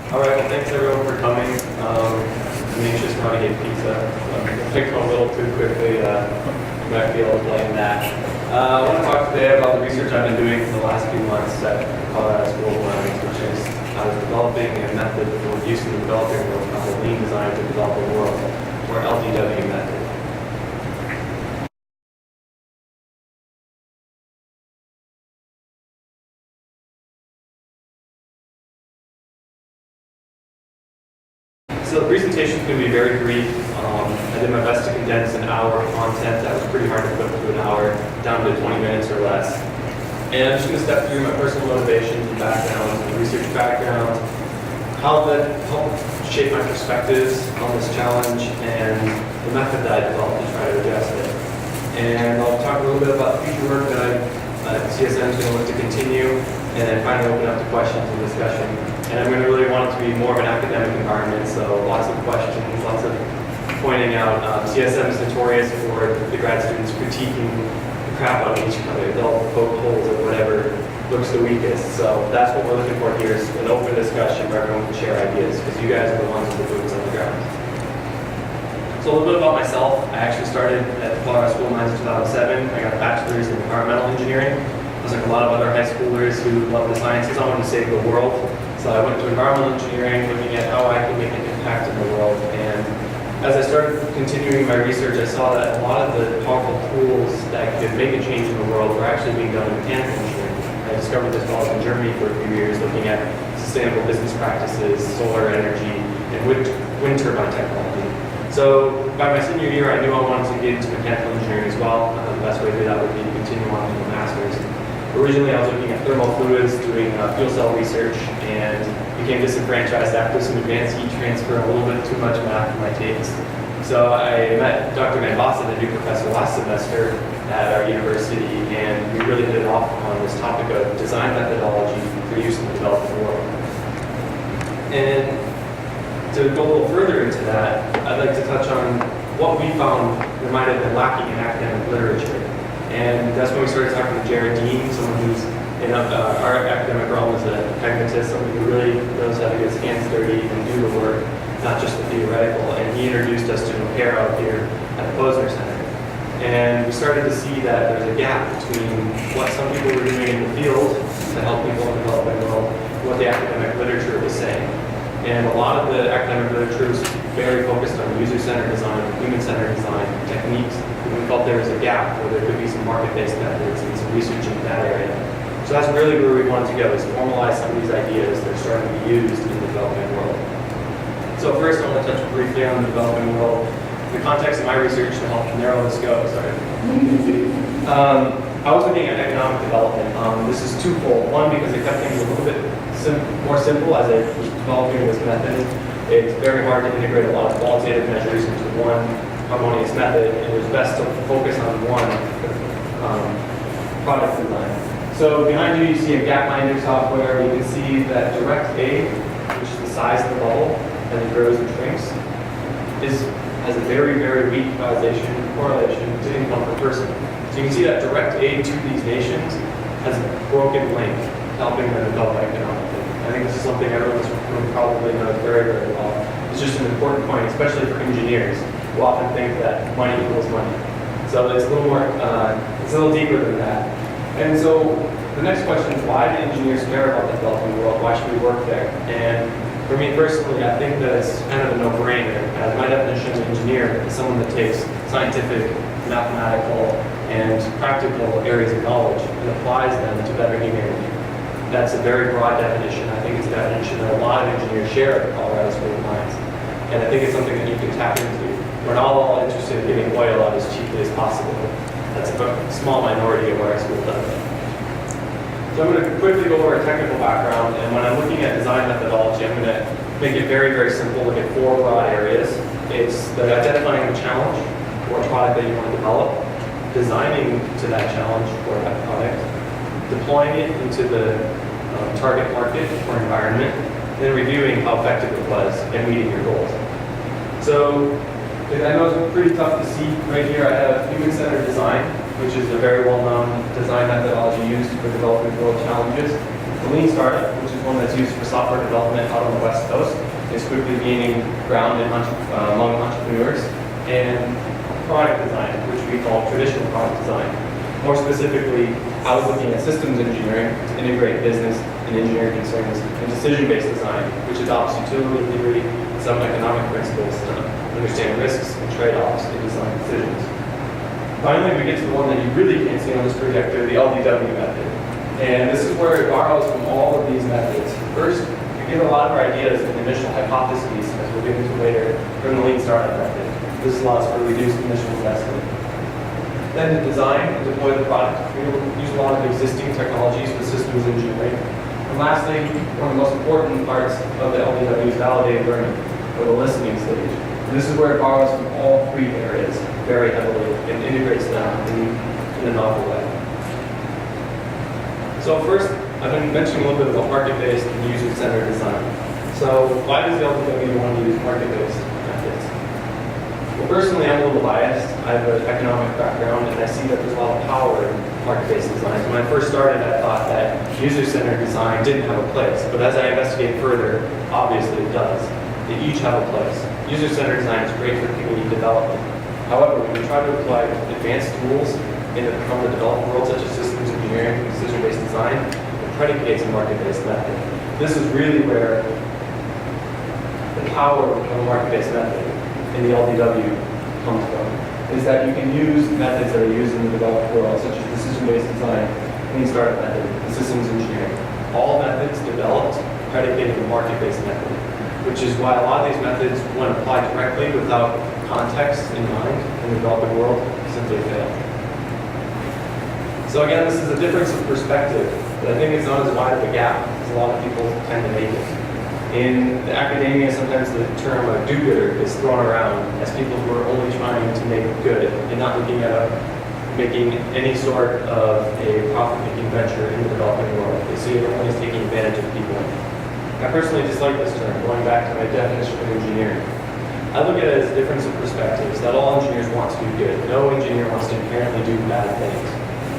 All right, well, thanks everyone for coming. I'm anxious now to get pizza. I picked one a little too quickly. You might be able to blame that. I want to talk today about the research I've been doing for the last few months at Colorado School of Mines, which is I was developing a method for use in the developing world called Lean Design to Develop a World, or LDW method. So the presentation is going to be very brief. I did my best to condense an hour of content that was pretty hard to put into an hour down to 20 minutes or less. And I'm just going to step through my personal motivations and background, and research background, how that helped shape my perspectives on this challenge, and the method that I developed to try to address it. And I'll talk a little bit about the future work that CSM is going to look to continue, and then finally open up to questions and discussion. And I'm going to really want it to be more of an academic environment, so lots of questions, lots of pointing out. CSM is notorious for the grad students critiquing the crap out of each other. They'll poke holes at whatever looks the weakest. So that's what we're looking for here, is an open discussion where everyone can share ideas, because you guys are the ones with the boots on the ground. So a little bit about myself. I actually started at the Colorado School of Mines in 2007. I got a bachelor's in environmental engineering. I was like a lot of other high schoolers who love the sciences. I wanted to save the world. So I went to environmental engineering, looking at how I could make an impact in the world. And as I started continuing my research, I saw that a lot of the powerful tools that could make a change in the world were actually being done in mechanical engineering. I discovered this while I was in Germany for a few years, looking at sustainable business practices, solar energy, and wind turbine technology. So by my senior year, I knew I wanted to get into mechanical engineering as well. The best way to do that would be to continue on to a master's. Originally, I was looking at thermal fluids, doing fuel cell research, and became disenfranchised after some advanced heat transfer, a little bit too much math for my taste. So I met Dr. Bossuyt, the new professor, last semester at our university, and we really hit it off on this topic of design methodology for use in the developing world. And to go a little further into that, I'd like to touch on what we found there might have been lacking in academic literature. And that's when we started talking to Jared Dean, someone who's in our academic realm as a pragmatist, someone who really knows how to get his hands dirty and do the work, not just the theoretical. And he introduced us to a pair out here at the Posner Center. And we started to see that there's a gap between what some people were doing in the field to help people in the developing world and what the academic literature was saying. And a lot of the academic literature was very focused on user-centered design, human-centered design techniques. And we felt there was a gap where there could be some market-based methods and some research in that area. So that's really where we wanted to go, is formalize some of these ideas that are starting to be used in the developing world. So first, I want to touch briefly on the developing world in the context of my research to help narrow the scope. I was looking at economic development. This is twofold. One, because it kept things a little bit more simple as I was developing this method. It's very hard to integrate a lot of qualitative measures into one harmonious method, and it was best to focus on one product design. So behind you see a gapminder software. You can see that direct A, which is the size of the bubble as it grows and shrinks, has a very, very weak correlation to income per person. So you can see that direct aid to these nations has a broken link, helping them develop economically. I think this is something everyone in this room probably knows very, very well. It's just an important point, especially for engineers who often think that money equals money. So it's a little more, it's a little deeper than that. And so the next question is, why do engineers care about the developing world? Why should we work there? And for me personally, I think that it's kind of a no-brainer. As my definition of engineer is someone that takes scientific, mathematical, and practical areas of knowledge and applies them to better humanity. That's a very broad definition. I think it's a definition that a lot of engineers share at the Colorado School of Mines. And I think it's something that you can tap into. We're not all interested in getting oil out as cheaply as possible. That's a small minority of where our school does it. So I'm going to quickly go over a technical background, and when I'm looking at design methodology, I'm going to make it very, very simple, look at four broad areas. It's the identifying the challenge or product that you want to develop, designing to that challenge or that product, deploying it into the target market or environment, then reviewing how effective it was and meeting your goals. So I know it's pretty tough to see right here. I have human-centered design. which is a very well-known design methodology used for developing world challenges. The Lean Startup, which is one that's used for software development out on the West Coast, is quickly gaining ground among entrepreneurs. And product design, which we call traditional product design. More specifically, I was looking at systems engineering to integrate business and engineering concerns, and decision-based design, which adopts utility theory and some economic principles to understand risks and trade-offs in design decisions. Finally, we get to the one that you really can't see on this projector, the LDW method. And this is where it borrows from all of these methods. First, we get a lot of our ideas and initial hypotheses, as we'll get into later, from the Lean Startup method. This allows for reduced initial investment. Then to design and deploy the product, we use a lot of existing technologies with systems engineering. And lastly, one of the most important parts of the LDW is validated learning, or the listening stage. And this is where it borrows from all three areas very heavily and integrates them in a novel way. So first, I've been mentioning a little bit about market-based and user-centered design. So why does the LDW want to use market-based methods? Well, personally, I'm a little biased. I have an economic background, and I see that there's a lot of power in market-based design. When I first started, I thought that user-centered design didn't have a place. But as I investigate further, obviously it does. They each have a place. User-centered design is great for community development. However, when we try to apply advanced tools from the developed world, such as systems engineering, decision-based design, it predicates a market-based method. This is really where the power of a market-based method in the LDW comes from, is that you can use methods that are used in the developed world, such as decision-based design, Lean Startup method, and systems engineering. All methods developed predicated a market-based method, which is why a lot of these methods, when applied directly without context in mind in the developing world, simply fail. So again, this is a difference of perspective, but I think it's not as wide of a gap as a lot of people tend to make it. In academia, sometimes the term a do-gooder is thrown around as people who are only trying to make good and not looking at making any sort of a profit-making venture in the developing world. They see it only as taking advantage of people. I personally dislike this term, going back to my definition of engineering. I look at it as a difference of perspectives, that all engineers want to do good. No engineer wants to inherently do bad things.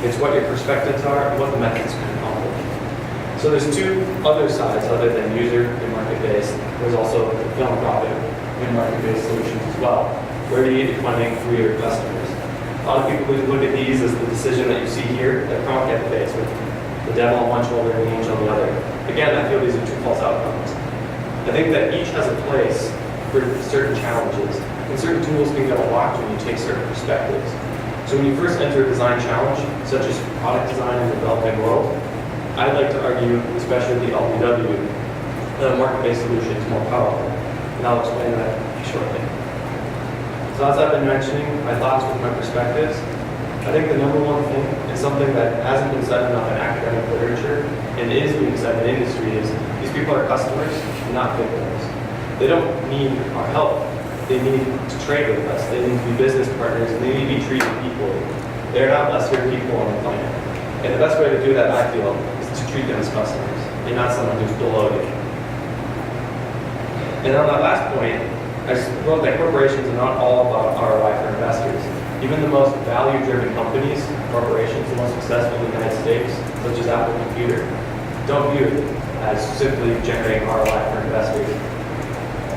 It's what your perspectives are and what the methods can accomplish. So there's two other sides other than user and market-based. There's also philanthropic and market-based solutions as well. Where do you get your funding for your customers? A lot of people look at these as the decision that you see here that Cronkite faced with the devil on one shoulder and the angel on the other. Again, I feel these are two false outcomes. I think that each has a place for certain challenges, and certain tools can get unlocked when you take certain perspectives. So when you first enter a design challenge, such as product design in the developing world, I'd like to argue, especially the LDW, that a market-based solution is more powerful. And I'll explain that shortly. So as I've been mentioning, my thoughts with my perspectives, I think the number one thing is something that hasn't been said enough in academic literature and is being said in industry is these people are customers, not victims. They don't need our help. They need to trade with us. They need to be business partners, and they need to be treated equally. They're not lesser people on the planet. And the best way to do that, I feel, is to treat them as customers, and not someone who's below you. And on that last point, I wrote that corporations are not all about ROI for investors. Even the most value-driven companies, corporations, the most successful in the United States, such as Apple Computer, don't view it as simply generating ROI for investors.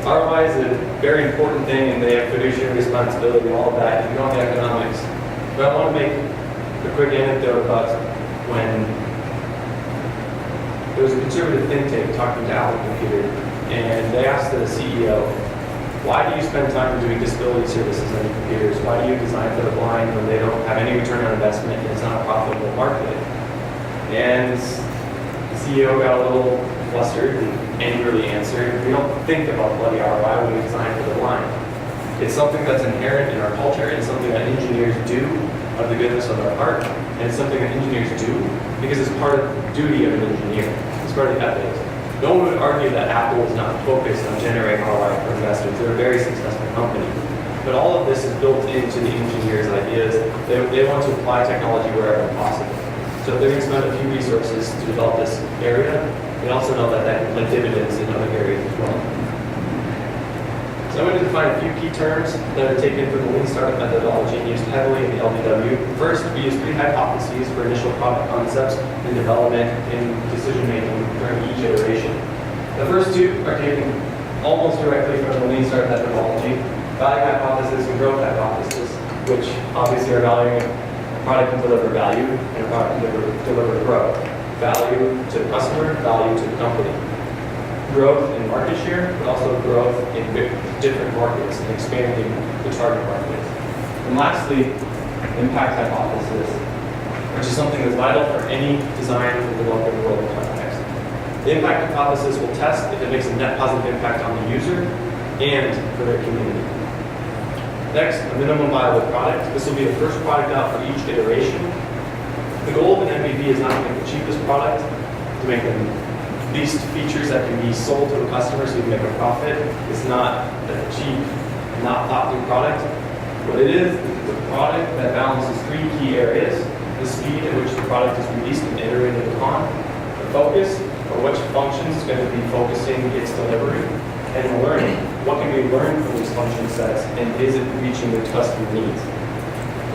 ROI is a very important thing, and they have fiduciary responsibility, all of that, if you know the economics. But I want to make a quick anecdote about when there was a conservative think tank talking to Apple Computer, and they asked the CEO, why do you spend time doing disability services on your computers? Why do you design for the blind when they don't have any return on investment and it's not a profitable market? And the CEO got a little flustered and angrily answered, we don't think about bloody ROI when we design for the blind. It's something that's inherent in our culture, and it's something that engineers do of the goodness of their heart, and it's something that engineers do because it's part of the duty of an engineer. It's part of the ethics. No one would argue that Apple is not focused on generating ROI for investors. They're a very successful company. But all of this is built into the engineers' ideas. They want to apply technology wherever possible. So if they're going to spend a few resources to develop this area, they also know that that can pay dividends in other areas as well. So I'm going to define a few key terms that are taken from the Lean Startup methodology and used heavily in the LBW. First, we use 3 hypotheses for initial product concepts and development and decision making during each iteration. The first 2 are taken almost directly from the Lean Startup methodology: value hypothesis and growth hypothesis, which obviously are valuing a product can deliver value and a product can deliver growth. Value to the customer, value to the company. Growth in market share, but also growth in different markets and expanding the target markets. And lastly, impact hypothesis, which is something that's vital for any design for developing world context. The impact hypothesis will test if it makes a net positive impact on the user and for their community. Next, a minimum viable product. This will be the first product out for each iteration. The goal of an MVP is not to make the cheapest product, to make the least features that can be sold to a customer so you can make a profit. It's not a cheap, not thought through product. What it is a product that balances 3 key areas: the speed at which the product is released and iterated upon, the focus, or which functions is going to be focusing its delivery, and the learning. What can we learn from these function sets, and is it reaching the customer needs?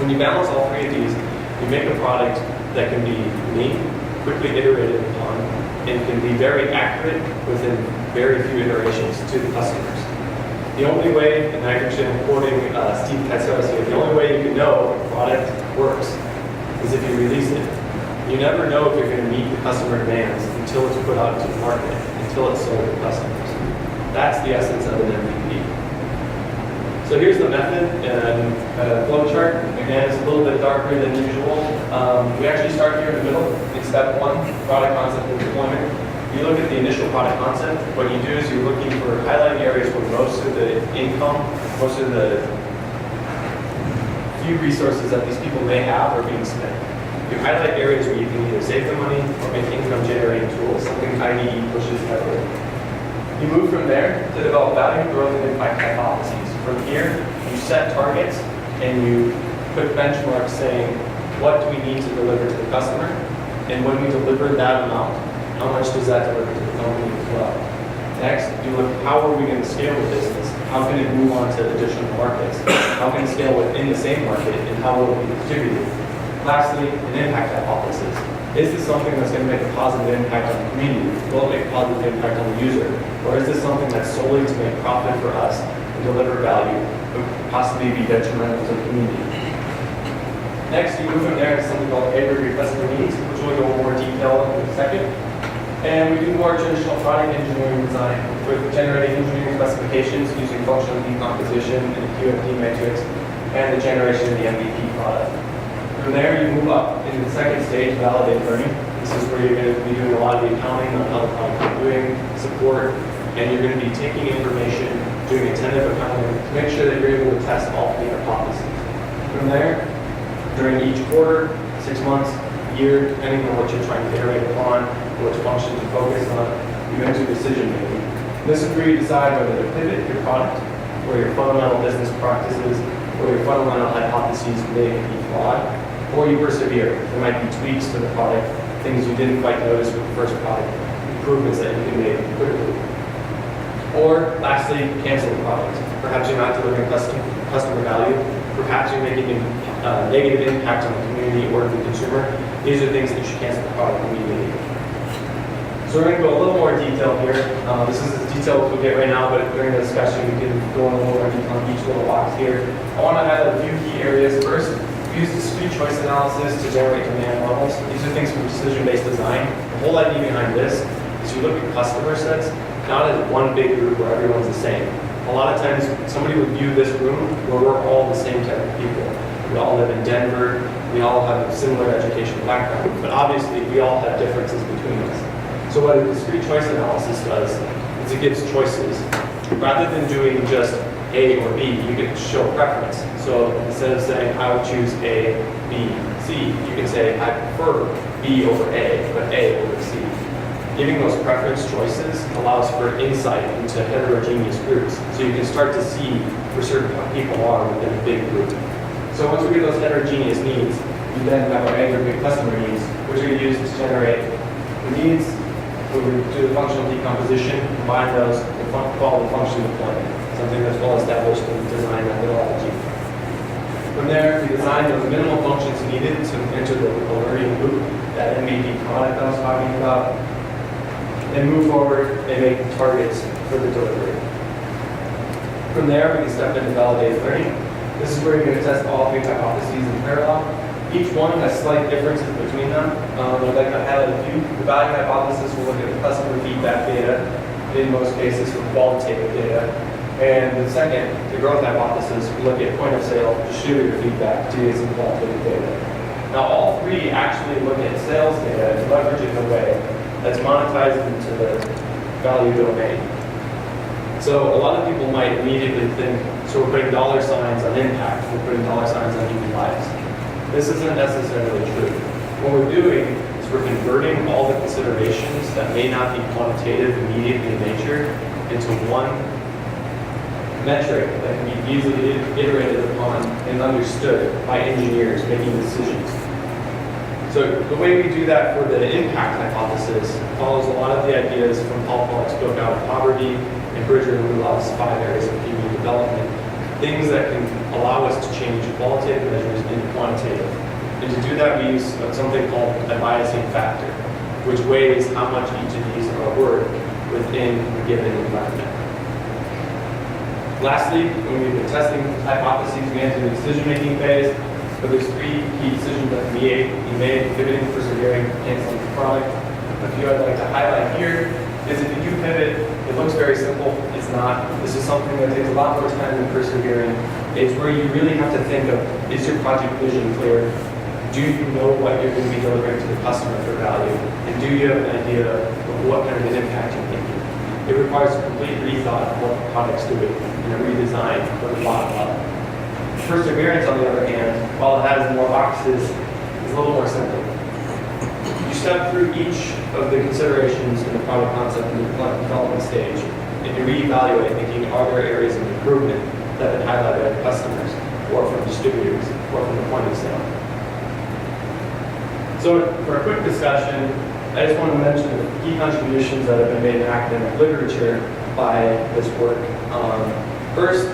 When you balance all 3 of these, you make a product that can be lean, quickly iterated upon, and can be very accurate within very few iterations to the customers. The only way, and I'm actually quoting Steve Katsaros here, the only way you can know if a product works is if you release it. You never know if you're going to meet the customer demands until it's put out into the market, until it's sold to customers. That's the essence of an MVP. So here's the method and flow chart. Again, it's a little bit darker than usual. We actually start here in the middle in step 1, product concept and deployment. You look at the initial product concept. What you do is you're looking for highlighting areas where most of the income, most of the few resources that these people may have are being spent. You highlight areas where you can either save the money or make income generating tools, something IDE pushes heavily. You move from there to develop value, growth, and impact hypotheses. From here, you set targets and you put benchmarks saying, what do we need to deliver to the customer? And when we deliver that amount, how much does that deliver to the company as well? Next, you look, how are we going to scale the business? How can it move on to additional markets? How can it scale within the same market, and how will it be distributed? Lastly, an impact hypothesis. Is this something that's going to make a positive impact on the community? Will it make a positive impact on the user? Or is this something that's solely to make profit for us and deliver value, but possibly be detrimental to the community? Next, you move from there to something called aggregate customer needs, which we'll go into more detail in a second. And we do more traditional product engineering design with generating engineering specifications using functional decomposition and the QFD matrix and the generation of the MVP product. From there, you move up into the second stage, validate learning. This is where you're going to be doing a lot of the accounting on how the product is doing, support, and you're going to be taking information, doing attentive accounting to make sure that you're able to test all 3 hypotheses. From there, during each quarter, 6 months, year, depending on what you're trying to iterate upon, which functions you focus on, you enter decision making. This is where you decide whether to pivot your product, or your fundamental business practices, or your fundamental hypotheses may be flawed, or you persevere. There might be tweaks to the product, things you didn't quite notice with the first product, improvements that you can make quickly. Or lastly, cancel the product. Perhaps you're not delivering customer value. Perhaps you're making a negative impact on the community or the consumer. These are things that you should cancel the product immediately. So we're going to go a little more detail here. This is as detailed as we'll get right now, but during the discussion we can go in a little more detail on each little box here. I want to highlight a few key areas. First, we use discrete choice analysis to generate demand levels. These are things from decision-based design. The whole idea behind this is you look at customer sets, not as one big group where everyone's the same. A lot of times, somebody would view this room where we're all the same type of people. We all live in Denver. We all have a similar educational background. But obviously, we all have differences between us. So what a discrete choice analysis does is it gives choices. Rather than doing just A or B, you can show preference. So instead of saying, I will choose A, B, C, you can say, I prefer B over A, but A over C. Giving those preference choices allows for insight into heterogeneous groups. So you can start to see where certain people are within a big group. So once we get those heterogeneous needs, we then have our aggregate customer needs, which we use to generate the needs. We do the functional decomposition, combine those, and called the function deployment, something that's well established in design methodology. From there, we design those minimal functions needed to enter the learning loop, that MVP product I was talking about, and move forward and make targets for the delivery. From there, we can step into validated learning. This is where you're going to test all 3 hypotheses in parallel. Each one has slight differences between them. I'd like to highlight a few. The value hypothesis will look at the customer feedback data, in most cases for qualitative data. And the second, the growth hypothesis, will look at point of sale distributor feedback to use some qualitative data. Now, all 3 actually look at sales data and leverage it in a way that's monetized into the value domain. So a lot of people might immediately think, so we're putting dollar signs on impact, we're putting dollar signs on human lives. This isn't necessarily true. What we're doing is we're converting all the considerations that may not be quantitative immediately in nature into one metric that can be easily iterated upon and understood by engineers making decisions. So the way we do that for the impact hypothesis follows a lot of the ideas from Paul Pollak's book Out of Poverty and Bridger and Ruloff's 5 areas of community development, things that can allow us to change qualitative measures into quantitative. And to do that, we use something called a biasing factor, which weighs how much each of these are worth within a given environment. Lastly, when we've been testing hypotheses, we enter the decision-making phase. But there's 3 key decisions that can be made: pivoting, persevering, canceling the product. A few I'd like to highlight here is if you do pivot, it looks very simple. It's not. This is something that takes a lot more time than persevering. It's where you really have to think of, is your project vision clear? Do you know what you're going to be delivering to the customer for value? And do you have an idea of what kind of an impact you're making? It requires a complete rethought of what the product's doing and a redesign from the bottom up. Perseverance, on the other hand, while it has more boxes, is a little more simple. You step through each of the considerations in the product concept and the development stage, and you reevaluate, thinking, are there areas of improvement that have been highlighted by customers, or from distributors, or from the point of sale. So for a quick discussion, I just want to mention the key contributions that have been made in academic literature by this work. First,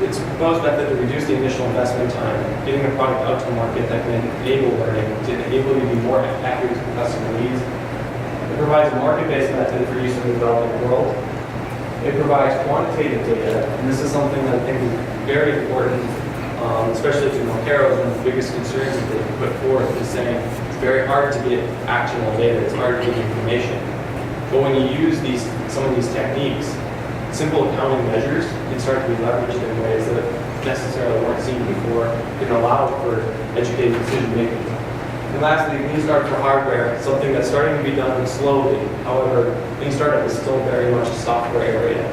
it's a proposed method to reduce the initial investment time, getting a product out to the market that can enable learning, to enable you to be more accurate to the customer needs. It provides a market-based method for use in the developing world. It provides quantitative data, and this is something that I think is very important, especially to Montero. One of the biggest concerns that they put forth is saying it's very hard to get actionable data, it's hard to get information. But when you use some of these techniques, simple accounting measures can start to be leveraged in ways that necessarily weren't seen before, can allow for educated decision making. And lastly, lean startup for hardware, something that's starting to be done slowly. However, lean startup is still very much a software area.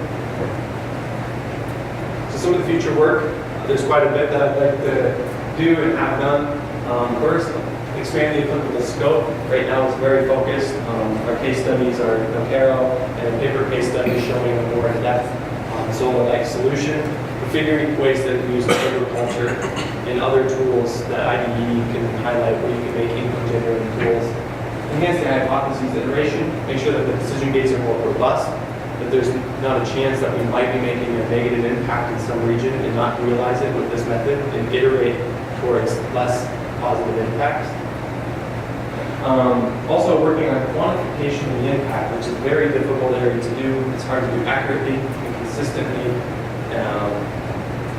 So some of the future work, there's quite a bit that I'd like to do and have done. First, expand the applicable scope. Right now it's very focused. Our case studies are Montero and a paper case study showing a more in-depth solar-like solution. Configuring ways that we use agriculture and other tools that IDE can highlight where you can make income-generating tools. Enhance the hypotheses iteration. Make sure that the decision gates are more robust, that there's not a chance that we might be making a negative impact in some region and not realize it with this method, and iterate towards less positive impacts. Also working on quantification of the impact, which is a very difficult area to do. It's hard to do accurately and consistently.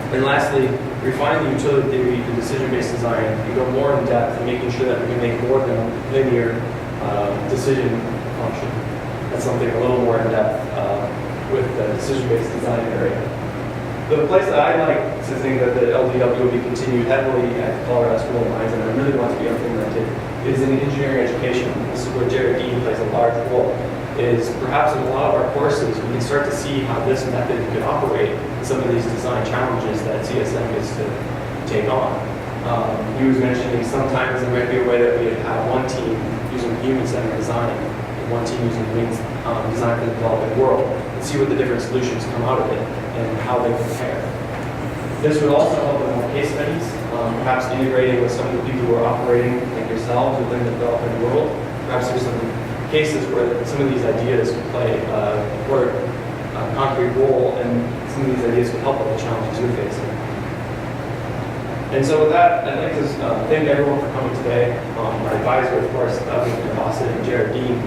And lastly, refine the utility theory and decision-based design and go more in depth in making sure that we can make more than a linear decision function. That's something a little more in depth with the decision-based design area. The place that I like to think that the LDW will be continued heavily at the Colorado School of Mines, and I really want to be implemented, is in engineering education. This is where Jared Dean plays a large role. Is perhaps in a lot of our courses, we can start to see how this method could operate in some of these design challenges that CSM is to take on. He was mentioning sometimes there might be a way that we have one team using human-centered design and one team using design for the developing world, and see what the different solutions come out of it and how they compare. This would also help with more case studies, perhaps integrating with some of the people who are operating like yourselves within the developing world. Perhaps there's some cases where some of these ideas could play, where concrete goal, and some of these ideas can help with the challenges you're facing. And so with that, I'd like to thank everyone for coming today. My advisor, of course, Dr. Bossuyt and Jared Dean.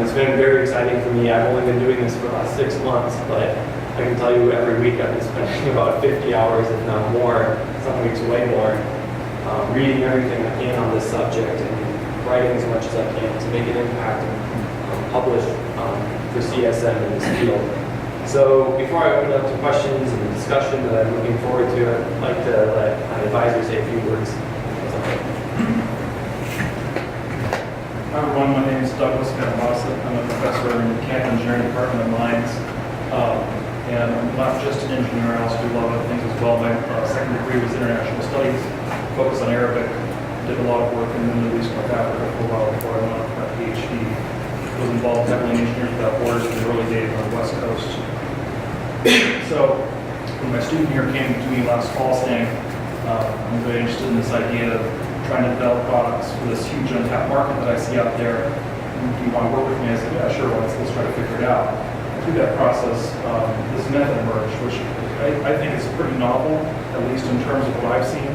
It's been very exciting for me. I've only been doing this for about 6 months, but I can tell you every week I've been spending about 50 hours, if not more, some weeks way more, reading everything I can on this subject and writing as much as I can to make an impact and publish for CSM in this field. So before I open it up to questions and discussion that I'm looking forward to, I'd like to let my advisor say a few words. Hi everyone, my name is Douglas Bossuyt. I'm a professor in the Mechanical Engineering Department of Mines. And I'm not just an engineer, I also do a lot of other things as well. My second degree was international studies, focused on Arabic. Did a lot of work in the Middle East, North Africa for a while before I went on for my PhD. Was involved heavily in Engineers Without Borders in the early days on the West Coast. So when my student here came to me last fall saying, I'm very interested in this idea of trying to develop products for this huge untapped market that I see out there. Do you want to work with me? I said, yeah, sure, let's try to figure it out. Through that process, this method emerged, which I think is pretty novel, at least in terms of what I've seen.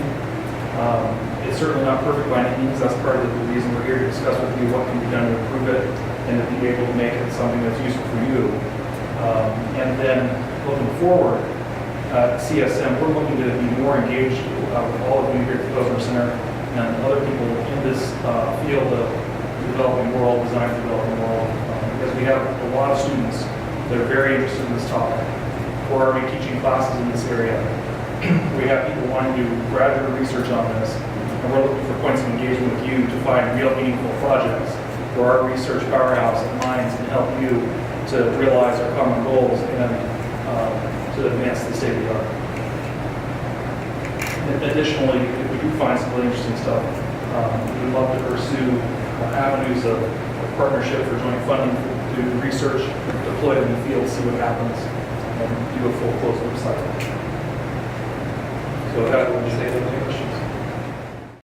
It's certainly not perfect by any means. That's part of the reason we're here to discuss with you what can be done to improve it and to be able to make it something that's useful for you. And then looking forward, at CSM, we're looking to be more engaged with all of you here at the Posner Center and other people in this field of the developing world, design for the developing world, because we have a lot of students that are very interested in this topic. We're already teaching classes in this area. We have people wanting to do graduate research on this, and we're looking for points of engagement with you to find real meaningful projects where our research powerhouse at Mines can help you to realize our common goals and to advance the state of the art. Additionally, if we do find some really interesting stuff, we would love to pursue avenues of partnership for joint funding to do research, deploy it in the field, see what happens, and do a full closed loop cycle. So with that, would you say anything?